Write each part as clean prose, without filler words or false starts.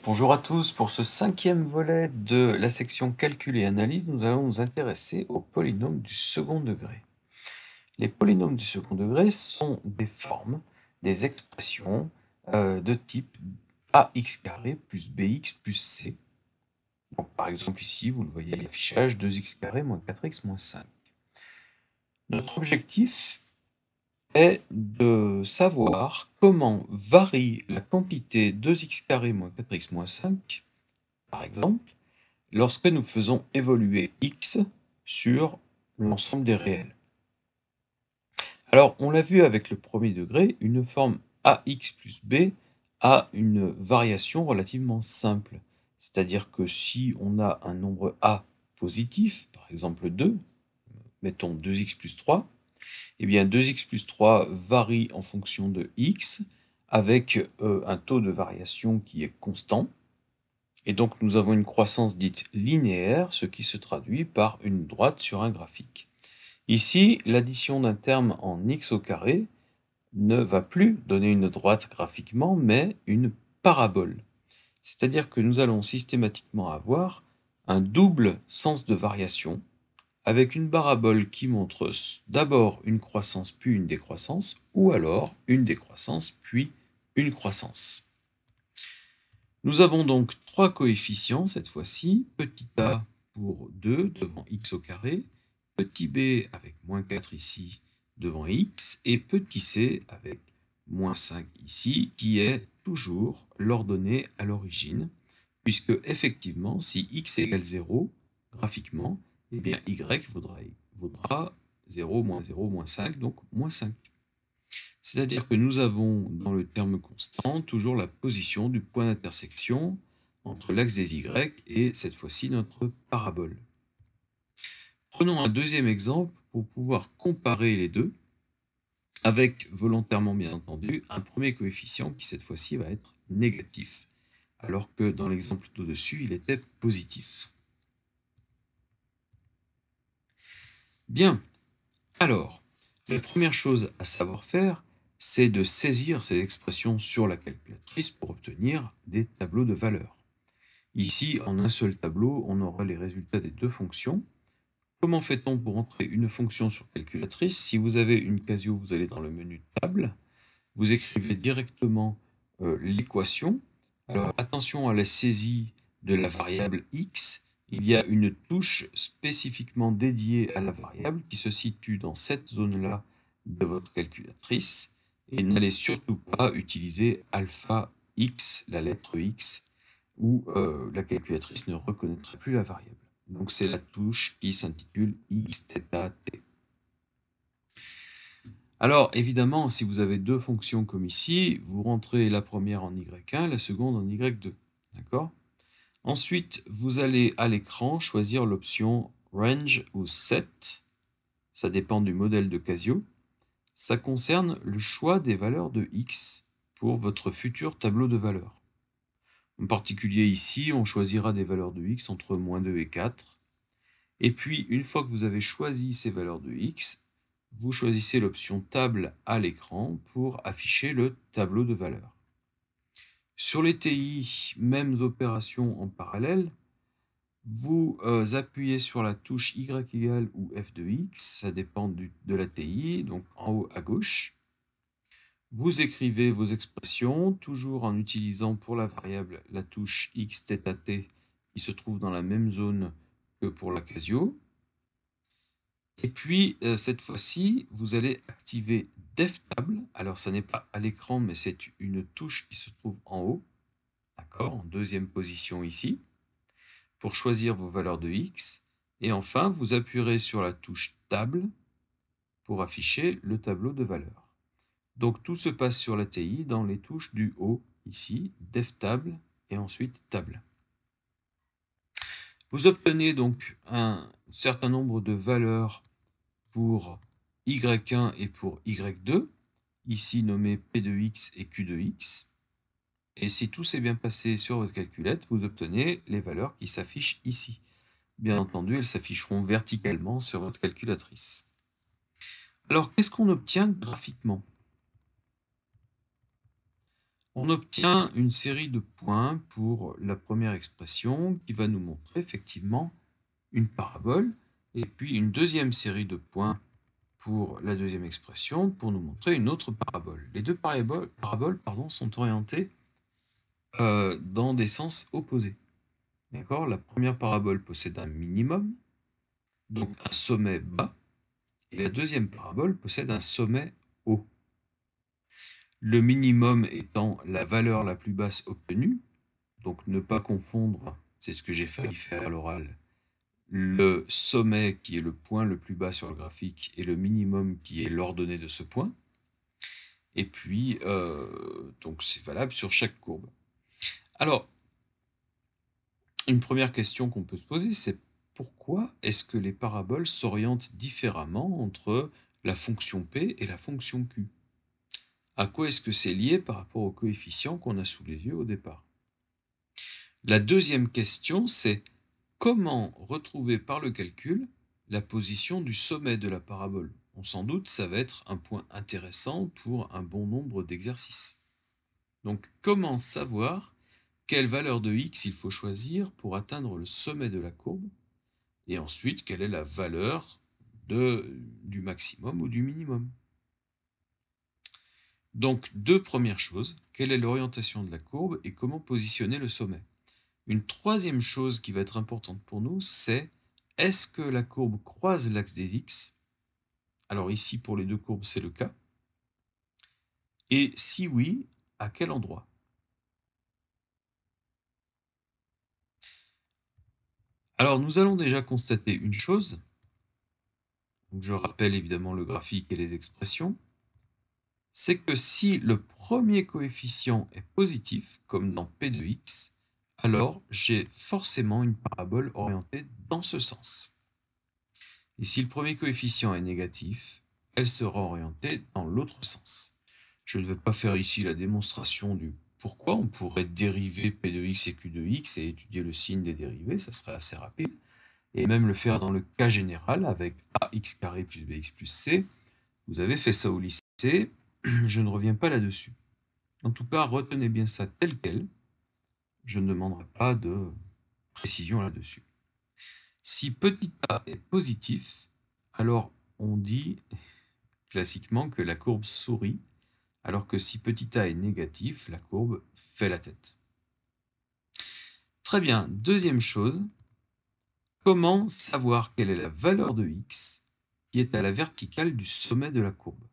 Bonjour à tous, pour ce cinquième volet de la section calcul et analyse, nous allons nous intéresser aux polynômes du second degré. Les polynômes du second degré sont des formes, des expressions de type ax carré plus bx plus c. Donc, par exemple ici, vous le voyez à l'affichage, 2x carré moins 4x moins 5. Notre objectif est de savoir comment varie la quantité 2x carré moins 4x moins 5, par exemple, lorsque nous faisons évoluer x sur l'ensemble des réels. Alors, on l'a vu avec le premier degré, une forme ax plus b a une variation relativement simple. C'est-à-dire que si on a un nombre a positif, par exemple 2, mettons 2x plus 3, eh bien 2x plus 3 varie en fonction de x avec un taux de variation qui est constant. Et donc nous avons une croissance dite linéaire, ce qui se traduit par une droite sur un graphique. Ici, l'addition d'un terme en x au carré ne va plus donner une droite graphiquement, mais une parabole. C'est-à-dire que nous allons systématiquement avoir un double sens de variation, avec une parabole qui montre d'abord une croissance puis une décroissance, ou alors une décroissance puis une croissance. Nous avons donc trois coefficients cette fois-ci, petit a pour 2 devant x au carré, petit b avec moins 4 ici devant x, et petit c avec moins 5 ici, qui est toujours l'ordonnée à l'origine, puisque effectivement, si x égale 0, graphiquement, eh bien y vaudra 0, moins 0, moins 5, donc moins 5. C'est-à-dire que nous avons dans le terme constant toujours la position du point d'intersection entre l'axe des y et cette fois-ci notre parabole. Prenons un deuxième exemple pour pouvoir comparer les deux avec volontairement bien entendu un premier coefficient qui cette fois-ci va être négatif, alors que dans l'exemple au-dessus il était positif. Bien, alors, la première chose à savoir faire, c'est de saisir ces expressions sur la calculatrice pour obtenir des tableaux de valeurs. Ici, en un seul tableau, on aura les résultats des deux fonctions. Comment fait-on pour entrer une fonction sur calculatrice? Si vous avez une Casio, vous allez dans le menu table, vous écrivez directement l'équation. Alors attention à la saisie de la variable x. Il y a une touche spécifiquement dédiée à la variable qui se situe dans cette zone-là de votre calculatrice. Et n'allez surtout pas utiliser alpha x, la lettre x, où la calculatrice ne reconnaîtra plus la variable. Donc c'est la touche qui s'intitule xθt. Alors évidemment, si vous avez deux fonctions comme ici, vous rentrez la première en y1, la seconde en y2. D'accord? Ensuite, vous allez à l'écran choisir l'option Range ou Set. Ça dépend du modèle de Casio. Ça concerne le choix des valeurs de x pour votre futur tableau de valeurs. En particulier ici, on choisira des valeurs de x entre -2 et 4. Et puis, une fois que vous avez choisi ces valeurs de x, vous choisissez l'option table à l'écran pour afficher le tableau de valeurs. Sur les TI, mêmes opérations en parallèle. Vous appuyez sur la touche Y égale ou F de X, ça dépend de la TI, donc en haut à gauche. Vous écrivez vos expressions, toujours en utilisant pour la variable la touche xθt qui se trouve dans la même zone que pour la Casio. Et puis, cette fois-ci, vous allez activer DefTable. Alors, ça n'est pas à l'écran, mais c'est une touche qui se trouve en haut, d'accord, en deuxième position ici, pour choisir vos valeurs de x. Et enfin, vous appuierez sur la touche Table pour afficher le tableau de valeurs. Donc, tout se passe sur la TI dans les touches du haut, ici, DefTable et ensuite Table. Vous obtenez donc un certain nombre de valeurs pour y1 et pour y2, ici nommé p de x et q de x. Et si tout s'est bien passé sur votre calculette, vous obtenez les valeurs qui s'affichent ici. Bien entendu, elles s'afficheront verticalement sur votre calculatrice. Alors, qu'est-ce qu'on obtient graphiquement? On obtient une série de points pour la première expression qui va nous montrer effectivement une parabole, et puis une deuxième série de points pour la deuxième expression pour nous montrer une autre parabole. Les deux paraboles sont orientées dans des sens opposés. D'accord ? La première parabole possède un minimum, donc un sommet bas, et la deuxième parabole possède un sommet haut. Le minimum étant la valeur la plus basse obtenue, donc ne pas confondre, c'est ce que j'ai failli faire à l'oral, le sommet qui est le point le plus bas sur le graphique et le minimum qui est l'ordonnée de ce point. Et puis, donc c'est valable sur chaque courbe. Alors, une première question qu'on peut se poser, c'est pourquoi est-ce que les paraboles s'orientent différemment entre la fonction P et la fonction Q? À quoi est-ce que c'est lié par rapport au coefficient qu'on a sous les yeux au départ? La deuxième question, c'est comment retrouver par le calcul la position du sommet de la parabole? On s'en doute, ça va être un point intéressant pour un bon nombre d'exercices. Donc, comment savoir quelle valeur de x il faut choisir pour atteindre le sommet de la courbe? Et ensuite, quelle est la valeur du maximum ou du minimum? Donc, deux premières choses, quelle est l'orientation de la courbe et comment positionner le sommet? Une troisième chose qui va être importante pour nous, c'est est-ce que la courbe croise l'axe des x? Alors ici, pour les deux courbes, c'est le cas. Et si oui, à quel endroit? Alors, nous allons déjà constater une chose. Donc, je rappelle évidemment le graphique et les expressions. C'est que si le premier coefficient est positif, comme dans P de x, alors j'ai forcément une parabole orientée dans ce sens. Et si le premier coefficient est négatif, elle sera orientée dans l'autre sens. Je ne vais pas faire ici la démonstration du pourquoi. On pourrait dériver P de x et Q de x et étudier le signe des dérivés, ça serait assez rapide. Et même le faire dans le cas général avec ax carré plus bx plus c. Vous avez fait ça au lycée, je ne reviens pas là-dessus. En tout cas, retenez bien ça tel quel. Je ne demanderai pas de précision là-dessus. Si petit a est positif, alors on dit classiquement que la courbe sourit, alors que si petit a est négatif, la courbe fait la tête. Très bien, deuxième chose, comment savoir quelle est la valeur de x qui est à la verticale du sommet de la courbe?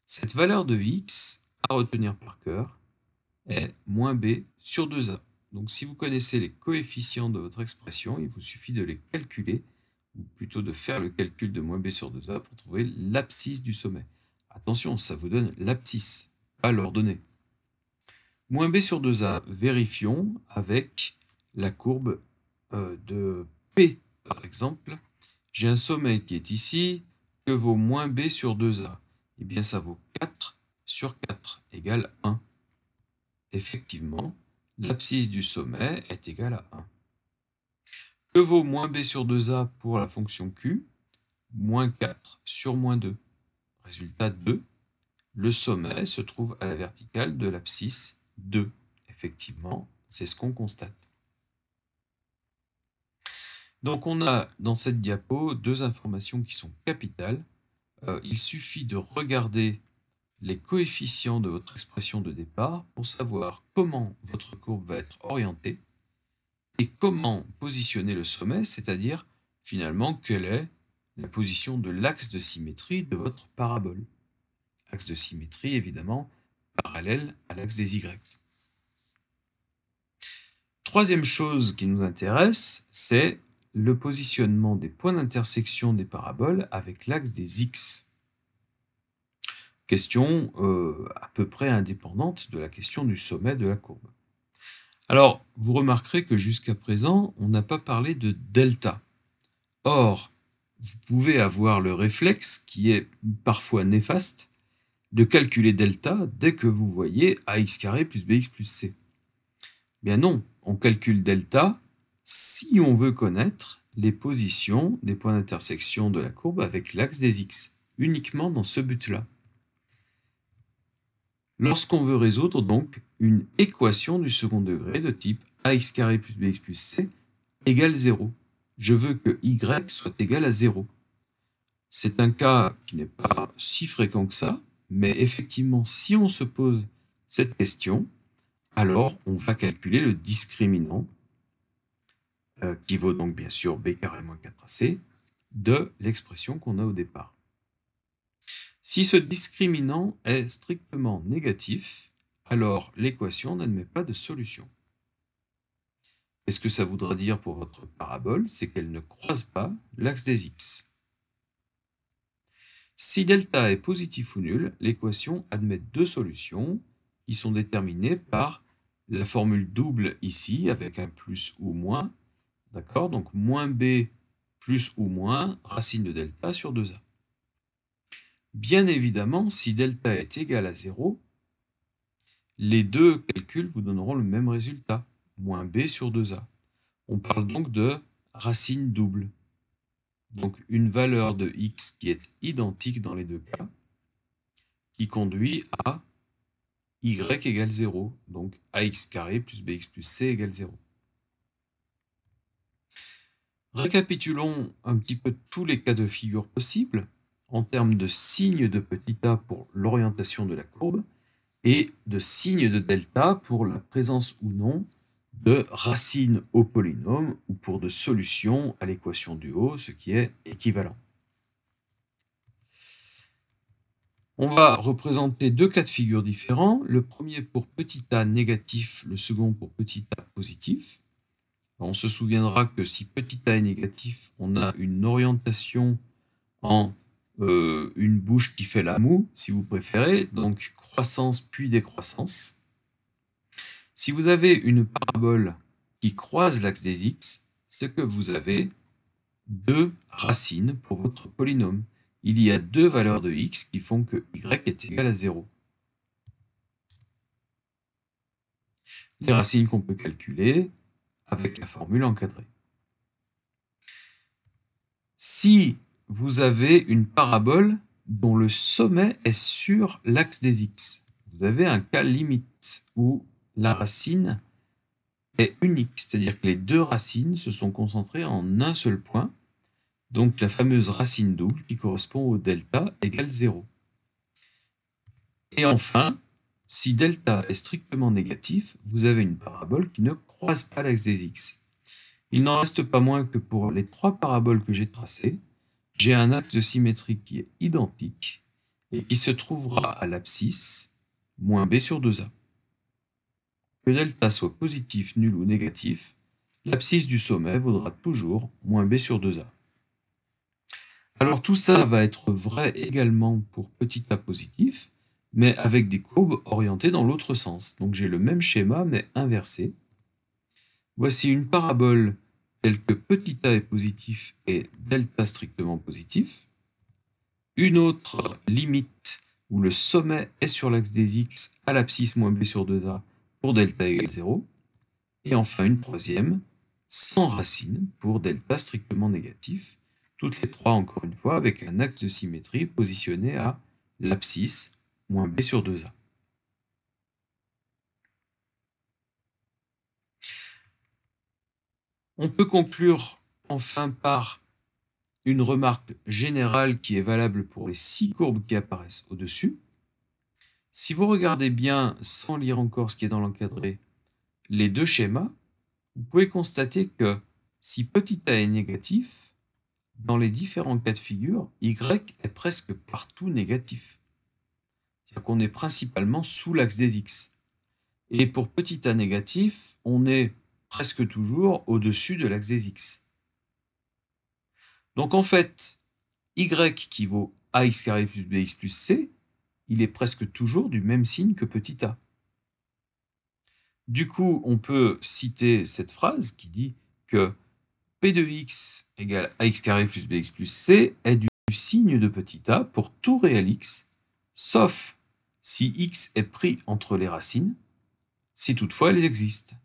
Cette valeur de x, à retenir par cœur, est moins b sur 2a. Donc si vous connaissez les coefficients de votre expression, il vous suffit de les calculer, ou plutôt de faire le calcul de moins b sur 2a pour trouver l'abscisse du sommet. Attention, ça vous donne l'abscisse, pas l'ordonnée. Moins b sur 2a, vérifions avec la courbe de P, par exemple. J'ai un sommet qui est ici, que vaut moins b sur 2a? Eh bien, ça vaut 4 sur 4 égale 1. Effectivement, l'abscisse du sommet est égale à 1. Que vaut moins b sur 2a pour la fonction q? Moins 4 sur moins 2. Résultat 2. Le sommet se trouve à la verticale de l'abscisse 2. Effectivement, c'est ce qu'on constate. Donc on a dans cette diapo deux informations qui sont capitales. Il suffit de regarder les coefficients de votre expression de départ pour savoir comment votre courbe va être orientée et comment positionner le sommet, c'est-à-dire finalement quelle est la position de l'axe de symétrie de votre parabole. Axe de symétrie évidemment parallèle à l'axe des Y. Troisième chose qui nous intéresse, c'est le positionnement des points d'intersection des paraboles avec l'axe des X. Question à peu près indépendante de la question du sommet de la courbe. Alors, vous remarquerez que jusqu'à présent, on n'a pas parlé de delta. Or, vous pouvez avoir le réflexe, qui est parfois néfaste, de calculer delta dès que vous voyez ax carré plus bx plus c. Bien non, on calcule delta si on veut connaître les positions des points d'intersection de la courbe avec l'axe des x, uniquement dans ce but-là. lorsqu'on veut résoudre donc une équation du second degré de type ax carré plus bx plus c égale 0. Je veux que y soit égal à 0. C'est un cas qui n'est pas si fréquent que ça, mais effectivement, si on se pose cette question, alors on va calculer le discriminant, qui vaut donc bien sûr b carré moins 4ac, de l'expression qu'on a au départ. Si ce discriminant est strictement négatif, alors l'équation n'admet pas de solution. Et ce que ça voudra dire pour votre parabole, c'est qu'elle ne croise pas l'axe des x. Si delta est positif ou nul, l'équation admet deux solutions qui sont déterminées par la formule double ici avec un plus ou moins. D'accord? Donc moins b plus ou moins racine de delta sur 2a. Bien évidemment, si delta est égal à 0, les deux calculs vous donneront le même résultat, moins b sur 2a. On parle donc de racine double. Donc une valeur de x qui est identique dans les deux cas, qui conduit à y égale 0, donc ax carré plus bx plus c égale 0. Récapitulons un petit peu tous les cas de figure possibles en termes de signe de petit a pour l'orientation de la courbe et de signe de delta pour la présence ou non de racines au polynôme ou pour de solutions à l'équation du haut, ce qui est équivalent. On va représenter deux cas de figure différents, le premier pour petit a négatif, le second pour petit a positif. On se souviendra que si petit a est négatif, on a une orientation en une bouche qui fait la moue, si vous préférez, donc croissance puis décroissance. Si vous avez une parabole qui croise l'axe des x, c'est que vous avez deux racines pour votre polynôme. Il y a deux valeurs de x qui font que y est égal à 0. Les racines qu'on peut calculer avec la formule encadrée. Si vous avez une parabole dont le sommet est sur l'axe des x, vous avez un cas limite où la racine est unique, c'est-à-dire que les deux racines se sont concentrées en un seul point, donc la fameuse racine double qui correspond au delta égale 0. Et enfin, si delta est strictement négatif, vous avez une parabole qui ne croise pas l'axe des x. Il n'en reste pas moins que pour les trois paraboles que j'ai tracées, j'ai un axe de symétrie qui est identique et qui se trouvera à l'abscisse moins b sur 2a. Que delta soit positif, nul ou négatif, l'abscisse du sommet vaudra toujours moins b sur 2a. Alors tout ça va être vrai également pour petit a positif, mais avec des courbes orientées dans l'autre sens. Donc j'ai le même schéma, mais inversé. Voici une parabole telle que petit a est positif et delta strictement positif. Une autre limite où le sommet est sur l'axe des x à l'abscisse moins b sur 2a pour delta égale 0. Et enfin une troisième, sans racine pour delta strictement négatif. Toutes les trois, encore une fois, avec un axe de symétrie positionné à l'abscisse moins b sur 2a. On peut conclure enfin par une remarque générale qui est valable pour les 6 courbes qui apparaissent au-dessus. Si vous regardez bien, sans lire encore ce qui est dans l'encadré, les deux schémas, vous pouvez constater que si petit a est négatif, dans les différents cas de figure, y est presque partout négatif. C'est-à-dire qu'on est principalement sous l'axe des x. Et pour petit a négatif, on est presque toujours au-dessus de l'axe des x. Donc en fait, y qui vaut ax carré plus bx plus c, il est presque toujours du même signe que petit a. Du coup, on peut citer cette phrase qui dit que p de x égale ax carré plus bx plus c est du signe de petit a pour tout réel x, sauf si x est pris entre les racines, si toutefois elles existent.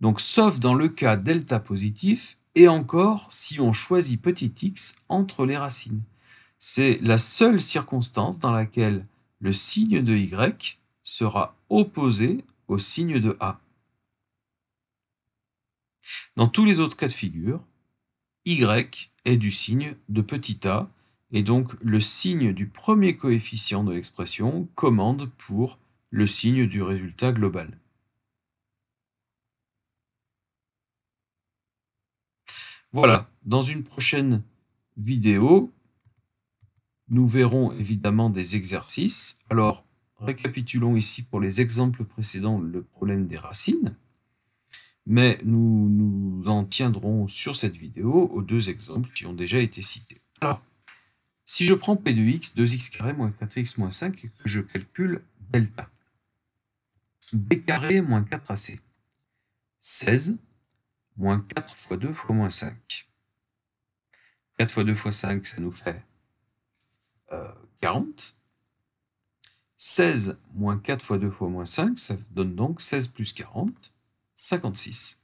Donc sauf dans le cas delta positif, et encore si on choisit petit x entre les racines. C'est la seule circonstance dans laquelle le signe de y sera opposé au signe de A. Dans tous les autres cas de figure, y est du signe de petit a, et donc le signe du premier coefficient de l'expression commande pour le signe du résultat global. Voilà, dans une prochaine vidéo, nous verrons évidemment des exercices. Alors, récapitulons ici pour les exemples précédents le problème des racines, mais nous nous en tiendrons sur cette vidéo aux deux exemples qui ont déjà été cités. Alors, si je prends p de x, 2x carré moins 4x moins 5 et que je calcule delta, b carré moins 4ac, 16 moins 4 fois 2 fois moins 5. 4 fois 2 fois 5, ça nous fait 40. 16 moins 4 fois 2 fois moins 5, ça donne donc 16 plus 40, 56.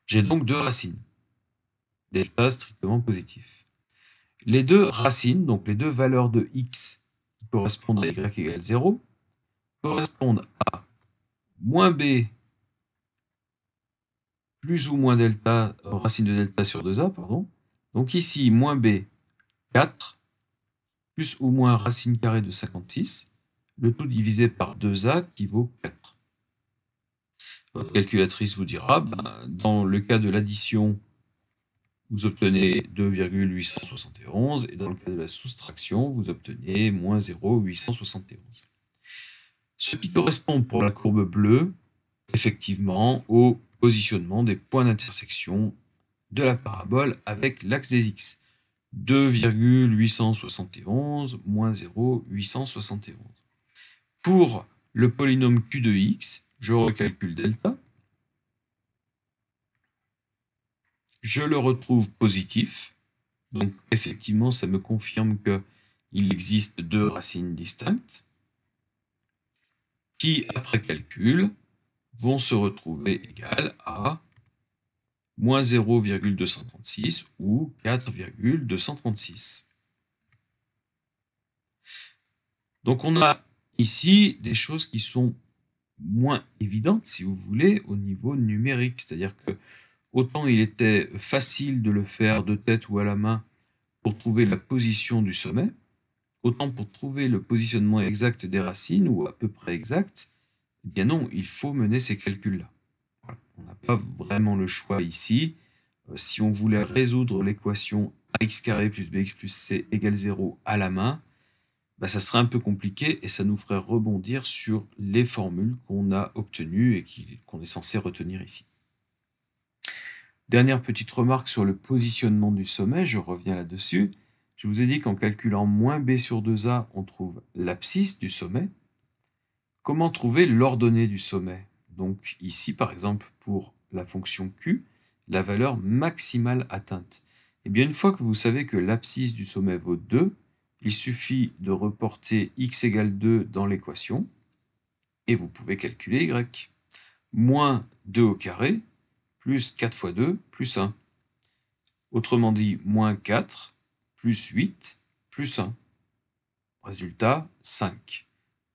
J'ai donc deux racines. Delta strictement positif. Les deux racines, donc les deux valeurs de x qui correspondent à y égale 0, correspondent à moins b plus ou moins delta, racine de delta sur 2a, pardon. Donc ici, moins b, 4, plus ou moins racine carrée de 56, le tout divisé par 2a qui vaut 4. Votre calculatrice vous dira, dans le cas de l'addition, vous obtenez 2,871, et dans le cas de la soustraction, vous obtenez moins 0,871. Ce qui correspond pour la courbe bleue, effectivement, au positionnement des points d'intersection de la parabole avec l'axe des x. 2,871 moins 0,871. Pour le polynôme q de x, je recalcule delta. Je le retrouve positif. Donc effectivement, ça me confirme qu'il existe deux racines distinctes qui, après calcul, vont se retrouver égales à moins 0,236 ou 4,236. Donc on a ici des choses qui sont moins évidentes, si vous voulez, au niveau numérique. C'est-à-dire que autant il était facile de le faire de tête ou à la main pour trouver la position du sommet, autant pour trouver le positionnement exact des racines, ou à peu près exact, eh bien non, il faut mener ces calculs-là. Voilà. On n'a pas vraiment le choix ici. Si on voulait résoudre l'équation ax carré plus bx plus c égale 0 à la main, ça serait un peu compliqué et ça nous ferait rebondir sur les formules qu'on a obtenues et qu'on est censé retenir ici. Dernière petite remarque sur le positionnement du sommet, je reviens là-dessus. Je vous ai dit qu'en calculant moins b sur 2a, on trouve l'abscisse du sommet. Comment trouver l'ordonnée du sommet? Donc ici, par exemple, pour la fonction q, la valeur maximale atteinte. Et bien, une fois que vous savez que l'abscisse du sommet vaut 2, il suffit de reporter x égale 2 dans l'équation, et vous pouvez calculer y. Moins 2 au carré, plus 4 fois 2, plus 1. Autrement dit, moins 4, plus 8, plus 1. Résultat, 5.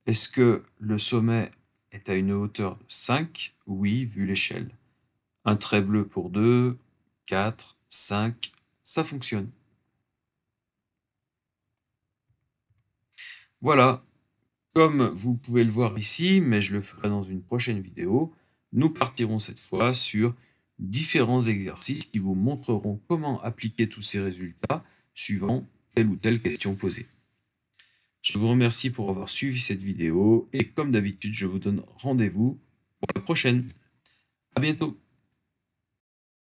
Est-ce que le sommet est à une hauteur de 5? Oui, vu l'échelle. Un trait bleu pour 2, 4, 5, ça fonctionne. Voilà, comme vous pouvez le voir ici, mais je le ferai dans une prochaine vidéo, nous partirons cette fois sur différents exercices qui vous montreront comment appliquer tous ces résultats suivant telle ou telle question posée. Je vous remercie pour avoir suivi cette vidéo et comme d'habitude, je vous donne rendez-vous pour la prochaine. À bientôt.